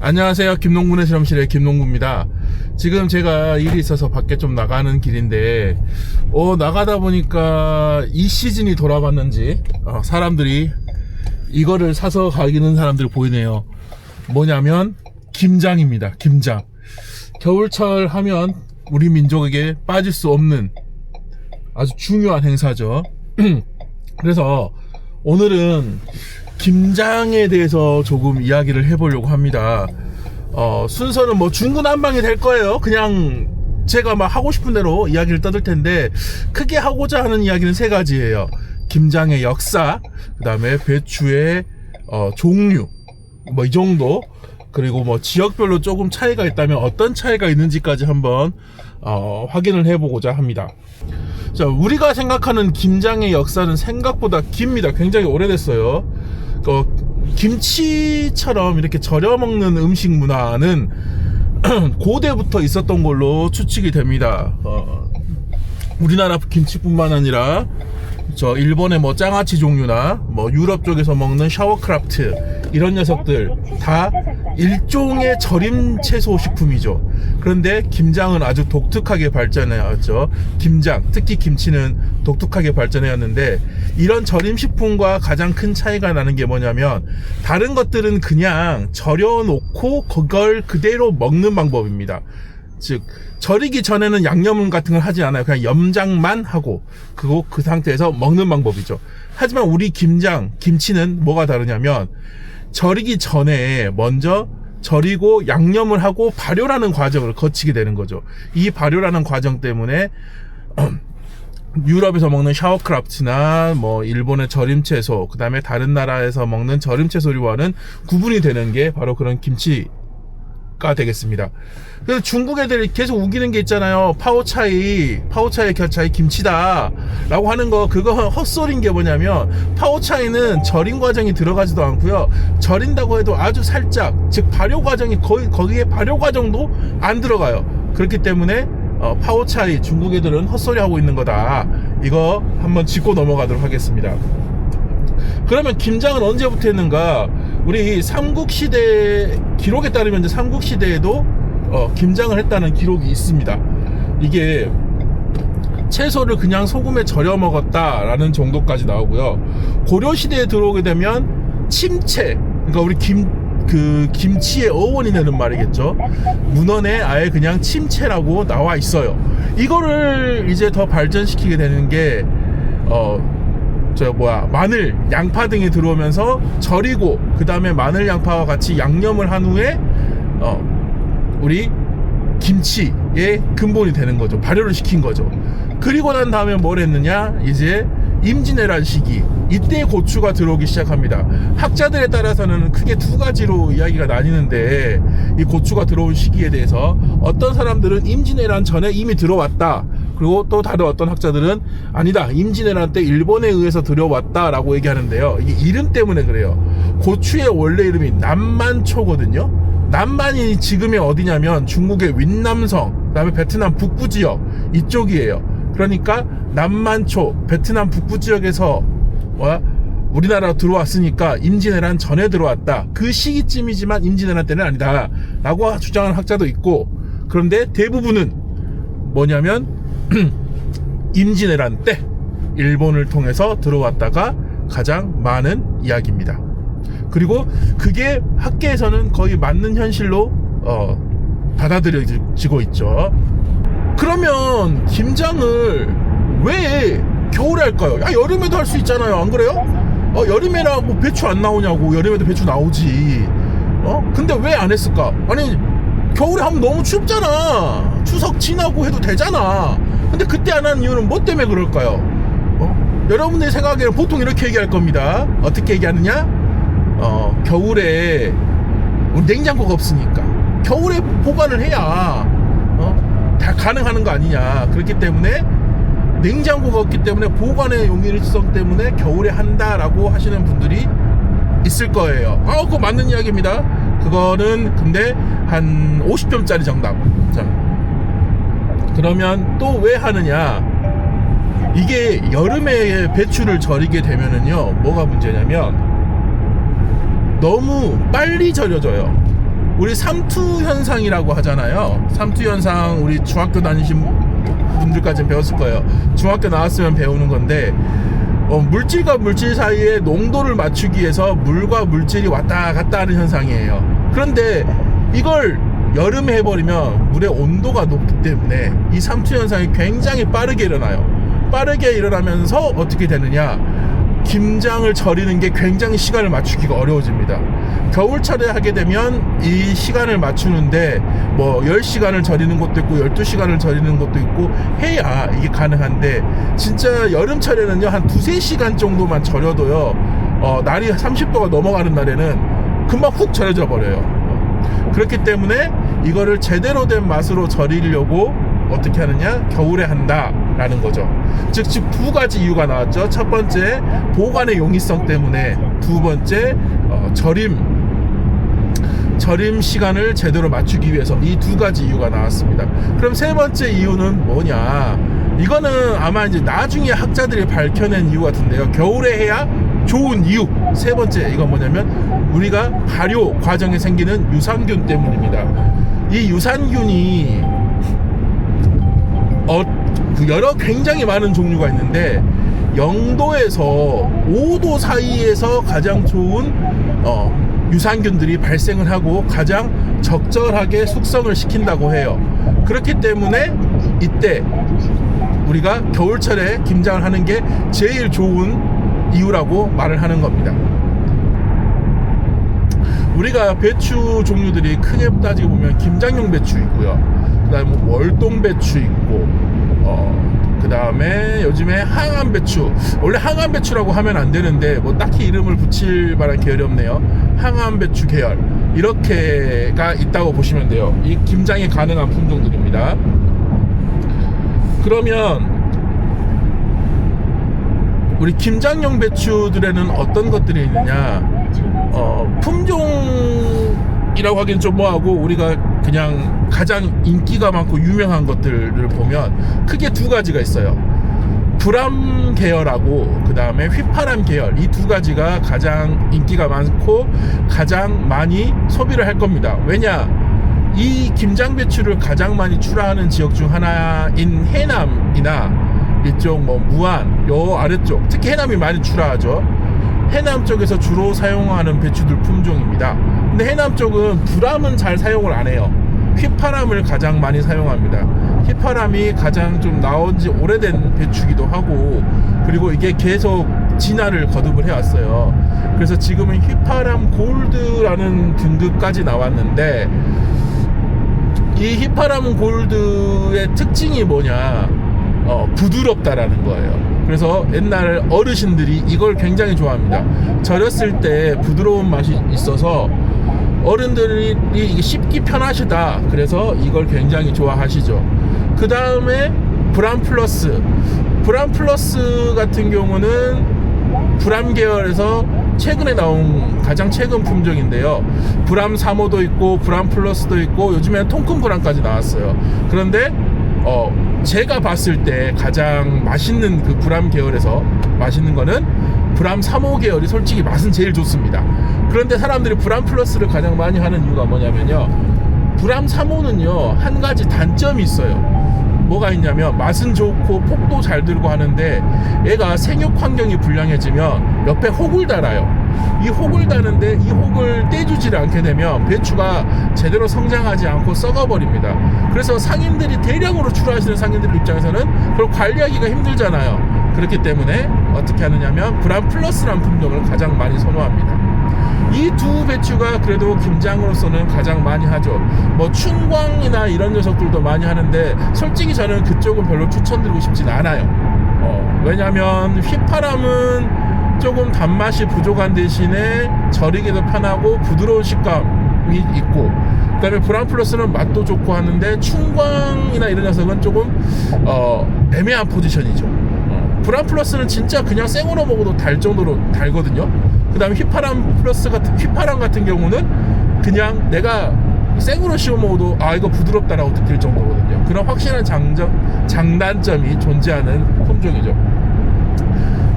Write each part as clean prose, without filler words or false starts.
안녕하세요. 김농군의 실험실의 김농구입니다. 지금 제가 일이 있어서 밖에 좀 나가는 길인데 나가다 보니까 이 시즌이 돌아왔는지 사람들이 이거를 사서 가기는 사람들이 보이네요. 뭐냐면 김장입니다. 김장. 겨울철 하면 우리 민족에게 빠질 수 없는 아주 중요한 행사죠. 그래서 오늘은 김장에 대해서 조금 이야기를 해보려고 합니다. 순서는 뭐 중구난방이 될 거예요. 그냥 제가 막 하고 싶은 대로 이야기를 떠들 텐데, 크게 하고자 하는 이야기는 세 가지예요. 김장의 역사, 그 다음에 배추의 종류, 뭐 이 정도, 그리고 뭐 지역별로 조금 차이가 있다면 어떤 차이가 있는지까지 한번 확인을 해보고자 합니다. 자, 우리가 생각하는 김장의 역사는 생각보다 깁니다. 굉장히 오래됐어요. 김치처럼 이렇게 절여 먹는 음식 문화는 고대부터 있었던 걸로 추측이 됩니다. 우리나라 김치뿐만 아니라 일본의 뭐 장아찌 종류나 뭐 유럽 쪽에서 먹는 샤워크라프트 이런 녀석들 다 일종의 절임 채소 식품이죠. 그런데 김장은 아주 독특하게 발전해왔죠. 김장, 특히 김치는 독특하게 발전해왔는데, 이런 절임 식품과 가장 큰 차이가 나는 게 뭐냐면, 다른 것들은 그냥 절여놓고 그걸 그대로 먹는 방법입니다. 즉, 절이기 전에는 양념 같은 걸 하지 않아요. 그냥 염장만 하고 그 상태에서 먹는 방법이죠. 하지만 우리 김치는 뭐가 다르냐면, 절이기 전에 먼저 절이고 양념을 하고 발효라는 과정을 거치게 되는 거죠. 이 발효라는 과정 때문에 유럽에서 먹는 샤워크라프트나 뭐 일본의 절임채소, 그 다음에 다른 나라에서 먹는 절임채소류와는 구분이 되는 게 바로 그런 김치가 되겠습니다. 그래서 중국 애들이 계속 우기는 게 있잖아요. 파오차이 곁차이 김치다 라고 하는 거, 그거 헛소리인 게 뭐냐면, 파오차이는 절임 과정이 들어가지도 않고요, 절인다고 해도 아주 살짝, 즉 발효 과정이 거기에 발효 과정도 안 들어가요. 그렇기 때문에 파오차이 중국 애들은 헛소리 하고 있는 거다, 이거 한번 짚고 넘어가도록 하겠습니다. 그러면 김장은 언제부터 했는가? 우리 삼국시대 기록에 따르면 이제 삼국시대에도 김장을 했다는 기록이 있습니다. 이게 채소를 그냥 소금에 절여 먹었다라는 정도까지 나오고요. 고려시대에 들어오게 되면 침채, 그러니까 우리 김치의 어원이 되는 말이겠죠. 문헌에 아예 그냥 침채라고 나와 있어요. 이거를 이제 더 발전시키게 되는 게 마늘, 양파 등이 들어오면서 절이고, 그 다음에 마늘, 양파와 같이 양념을 한 후에 우리 김치의 근본이 되는 거죠. 발효를 시킨 거죠. 그리고 난 다음에 뭘 했느냐? 이제 임진왜란 시기, 이때 고추가 들어오기 시작합니다. 학자들에 따라서는 크게 두 가지로 이야기가 나뉘는데, 이 고추가 들어온 시기에 대해서 어떤 사람들은 임진왜란 전에 이미 들어왔다, 그리고 또 다른 어떤 학자들은 아니다, 임진왜란 때 일본에 의해서 들어왔다 라고 얘기하는데요. 이게 이름 때문에 그래요. 고추의 원래 이름이 남만초거든요. 남만이 지금이 어디냐면 중국의 윈남성, 그 다음에 베트남 북부 지역 이쪽이에요. 그러니까 남만초, 베트남 북부 지역에서 우리나라로 들어왔으니까 임진왜란 전에 들어왔다, 그 시기쯤이지만 임진왜란 때는 아니다 라고 주장하는 학자도 있고, 그런데 대부분은 뭐냐면 임진왜란 때 일본을 통해서 들어왔다가 가장 많은 이야기입니다. 그리고 그게 학계에서는 거의 맞는 현실로 받아들여지고 있죠. 그러면 김장을 왜 겨울에 할까요? 여름에도 할 수 있잖아요, 안 그래요? 여름에나 뭐 배추 안 나오냐고. 여름에도 배추 나오지. 근데 왜 안 했을까? 아니, 겨울에 하면 너무 춥잖아. 추석 지나고 해도 되잖아. 근데 그때 안 하는 이유는 뭐 때문에 그럴까요? 여러분들이 생각하기에는 보통 이렇게 얘기할 겁니다. 어떻게 얘기하느냐? 겨울에 냉장고가 없으니까 겨울에 보관을 해야 다 가능한 거 아니냐. 그렇기 때문에 냉장고가 없기 때문에 보관의 용이성 때문에 겨울에 한다라고 하시는 분들이 있을 거예요. 그거 맞는 이야기입니다. 그거는 근데 한 50점짜리 정답. 자, 그러면 또 왜 하느냐? 이게 여름에 배추를 절이게 되면은요, 뭐가 문제냐면 너무 빨리 절여져요. 우리 삼투 현상이라고 하잖아요. 삼투 현상 우리 중학교 다니신 분들까지는 배웠을 거예요. 중학교 나왔으면 배우는 건데 물질과 물질 사이에 농도를 맞추기 위해서 물과 물질이 왔다 갔다 하는 현상이에요. 그런데 이걸 여름에 해버리면 물의 온도가 높기 때문에 이 삼투 현상이 굉장히 빠르게 일어나요. 빠르게 일어나면서 어떻게 되느냐, 김장을 절이는 게 굉장히 시간을 맞추기가 어려워집니다. 겨울철에 하게 되면 이 시간을 맞추는데 뭐 10시간을 절이는 것도 있고 12시간을 절이는 것도 있고 해야 이게 가능한데, 진짜 여름철에는요 한 2-3시간 정도만 절여도요 날이 30도가 넘어가는 날에는 금방 훅 절여져 버려요. 그렇기 때문에 이거를 제대로 된 맛으로 절이려고 어떻게 하느냐, 겨울에 한다라는 거죠. 즉 2가지 이유가 나왔죠. 첫 번째, 보관의 용이성 때문에. 두 번째, 절임 시간을 제대로 맞추기 위해서. 이 2가지 이유가 나왔습니다. 그럼 세 번째 이유는 뭐냐, 이거는 아마 이제 나중에 학자들이 밝혀낸 이유 같은데요. 겨울에 해야 좋은 이유 세 번째, 이건 뭐냐면 우리가 발효 과정에 생기는 유산균 때문입니다. 이 유산균이 여러 굉장히 많은 종류가 있는데 0도에서 5도 사이에서 가장 좋은 유산균들이 발생을 하고 가장 적절하게 숙성을 시킨다고 해요. 그렇기 때문에 이때 우리가 겨울철에 김장을 하는 게 제일 좋은 이유라고 말을 하는 겁니다. 우리가 배추 종류들이 크게 따지고 보면 김장용 배추 있고요, 그 다음에 월동 배추 있고, 그 다음에 요즘에 항암 배추. 원래 항암 배추라고 하면 안 되는데 뭐 딱히 이름을 붙일 만한 계열이 없네요. 항암 배추 계열, 이렇게가 있다고 보시면 돼요. 이 김장에 가능한 품종들입니다. 그러면 우리 김장용 배추들에는 어떤 것들이 있느냐, 품종이라고 하기엔 좀 뭐하고, 우리가 그냥 가장 인기가 많고 유명한 것들을 보면 크게 2가지가 있어요. 불암 계열하고 그 다음에 휘파람 계열. 이 2가지가 가장 인기가 많고 가장 많이 소비를 할 겁니다. 왜냐, 이 김장 배추를 가장 많이 출하하는 지역 중 하나인 해남이나 이쪽 뭐 무안 요 아래쪽, 특히 해남이 많이 출하하죠. 해남 쪽에서 주로 사용하는 배추들 품종입니다. 근데 해남 쪽은 불암은 잘 사용을 안 해요. 휘파람을 가장 많이 사용합니다. 휘파람이 가장 좀 나온 지 오래된 배추기도 하고, 그리고 이게 계속 진화를 거듭을 해왔어요. 그래서 지금은 휘파람 골드라는 등급까지 나왔는데, 이 휘파람 골드의 특징이 뭐냐, 부드럽다라는 거예요. 그래서 옛날 어르신들이 이걸 굉장히 좋아합니다. 절였을 때 부드러운 맛이 있어서 어른들이 이게 씹기 편하시다, 그래서 이걸 굉장히 좋아하시죠. 그 다음에 브람 플러스 같은 경우는 불암 계열에서 최근에 나온 가장 최근 품종인데요. 불암 3호도 있고 불암 플러스도 있고 요즘에는 통큰 불암까지 나왔어요. 그런데 제가 봤을 때 가장 맛있는 그 불암 계열에서 맛있는 거는 불암 3호 계열이 솔직히 맛은 제일 좋습니다. 그런데 사람들이 불암 플러스를 가장 많이 하는 이유가 뭐냐면요, 불암 3호는요 한 가지 단점이 있어요. 뭐가 있냐면 맛은 좋고 폭도 잘 들고 하는데 얘가 생육 환경이 불량해지면 옆에 혹을 달아요. 이 혹을 다는데 이 혹을 떼주지를 않게 되면 배추가 제대로 성장하지 않고 썩어버립니다. 그래서 상인들이 대량으로 출하하시는 상인들 입장에서는 그걸 관리하기가 힘들잖아요. 그렇기 때문에 어떻게 하느냐면 불암 플러스라는 품종을 가장 많이 선호합니다. 이 2 배추가 그래도 김장으로서는 가장 많이 하죠. 뭐 춘광이나 이런 녀석들도 많이 하는데 솔직히 저는 그쪽은 별로 추천드리고 싶진 않아요. 왜냐면 휘파람은 조금 단맛이 부족한 대신에 절이기도 편하고 부드러운 식감이 있고, 그 다음에 불암 플러스는 맛도 좋고 하는데 춘광이나 이런 녀석은 조금 애매한 포지션이죠. 불암 플러스는 진짜 그냥 생으로 먹어도 달 정도로 달거든요. 그 다음에 휘파람 같은 경우는 그냥 내가 생으로 씹어 먹어도 이거 부드럽다라고 느낄 정도거든요. 그런 확실한 장단점이 존재하는 품종이죠.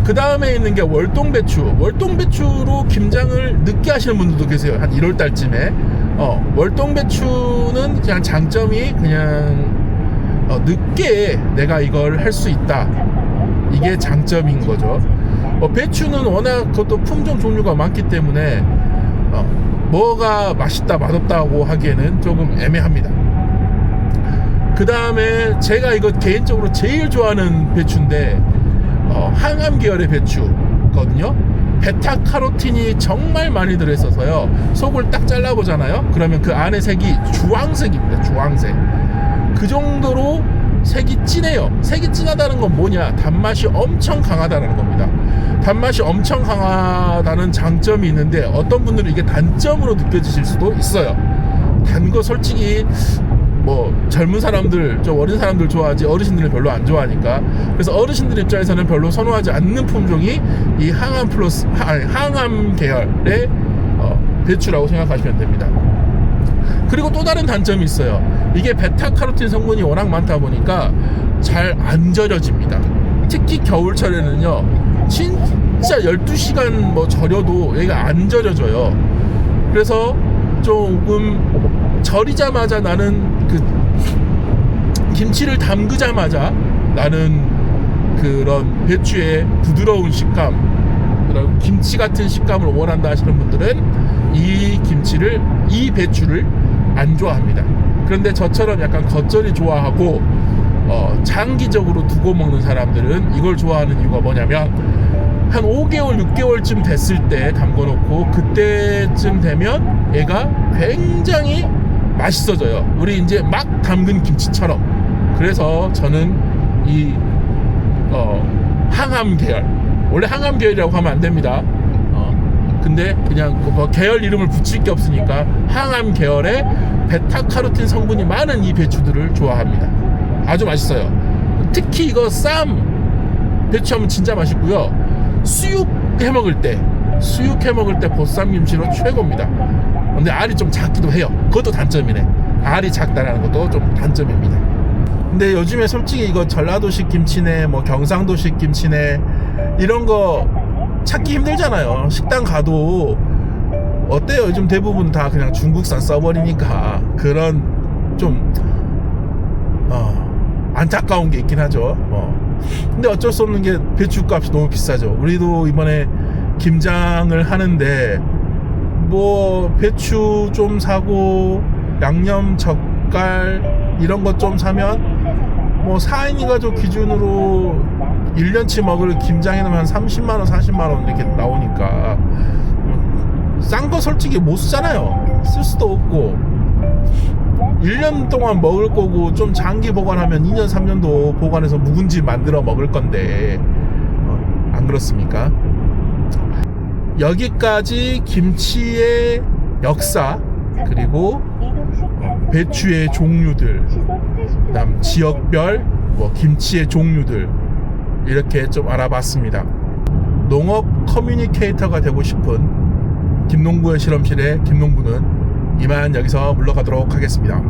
그 다음에 있는 게 월동배추로 김장을 늦게 하시는 분들도 계세요. 한 1월달쯤에 월동 배추는 그냥 장점이 그냥 늦게 내가 이걸 할 수 있다, 이게 장점인 거죠. 배추는 워낙 그것도 품종 종류가 많기 때문에 뭐가 맛있다 맛없다고 하기에는 조금 애매합니다. 그 다음에 제가 이거 개인적으로 제일 좋아하는 배추인데 항암 계열의 배추거든요. 베타카로틴이 정말 많이 들어있어서요, 속을 딱 잘라보잖아요. 그러면 그 안에 색이 주황색입니다. 주황색. 그 정도로 색이 진해요. 색이 진하다는 건 뭐냐, 단맛이 엄청 강하다는 겁니다. 단맛이 엄청 강하다는 장점이 있는데 어떤 분들은 이게 단점으로 느껴지실 수도 있어요. 단 거 솔직히 뭐 젊은 사람들, 좀 어린 사람들 좋아하지 어르신들은 별로 안 좋아하니까, 그래서 어르신들 입장에서는 별로 선호하지 않는 품종이 이 항암 계열의 배추라고 생각하시면 됩니다. 그리고 또 다른 단점이 있어요. 이게 베타카로틴 성분이 워낙 많다 보니까 잘 안 절여집니다. 특히 겨울철에는요, 진짜 12시간 뭐 절여도 얘가 안 절여져요. 그래서 조금 절이자마자 나는 그 김치를 담그자마자 나는 그런 배추의 부드러운 식감, 그런 김치 같은 식감을 원한다 하시는 분들은 이 배추를 안 좋아합니다. 그런데 저처럼 약간 겉절이 좋아하고 장기적으로 두고 먹는 사람들은 이걸 좋아하는 이유가 뭐냐면, 한 5개월 6개월쯤 됐을 때 담궈놓고 그때쯤 되면 얘가 굉장히 맛있어져요. 우리 이제 막 담근 김치처럼. 그래서 저는 이 항암 계열, 원래 항암 계열이라고 하면 안 됩니다. 근데 그냥 뭐 계열 이름을 붙일 게 없으니까 항암 계열의 베타카로틴 성분이 많은 이 배추들을 좋아합니다. 아주 맛있어요. 특히 이거 쌈 배추하면 진짜 맛있고요. 수육 해 먹을 때 보쌈김치로 최고입니다. 근데 알이 좀 작기도 해요. 그것도 단점이네. 알이 작다라는 것도 좀 단점입니다. 근데 요즘에 솔직히 이거 전라도식 김치네, 뭐 경상도식 김치네, 이런 거 찾기 힘들잖아요. 식당 가도 어때요? 요즘 대부분 다 그냥 중국산 써버리니까 그런 좀 안타까운 게 있긴 하죠. 근데 어쩔 수 없는 게 배추값이 너무 비싸죠. 우리도 이번에 김장을 하는데 뭐 배추 좀 사고 양념 젓갈 이런 것 좀 사면 뭐 4인이 가족 기준으로 1년치 먹을 김장에는 한 30만원 40만원 이렇게 나오니까 싼 거 솔직히 못 쓰잖아요. 쓸 수도 없고 1년 동안 먹을 거고, 좀 장기 보관하면 2년 3년도 보관해서 묵은지 만들어 먹을 건데 안 그렇습니까? 여기까지 김치의 역사, 그리고 배추의 종류들, 그다음 지역별 뭐 김치의 종류들 이렇게 좀 알아봤습니다. 농업 커뮤니케이터가 되고 싶은 김농부의 실험실의 김농부는 이만 여기서 물러가도록 하겠습니다.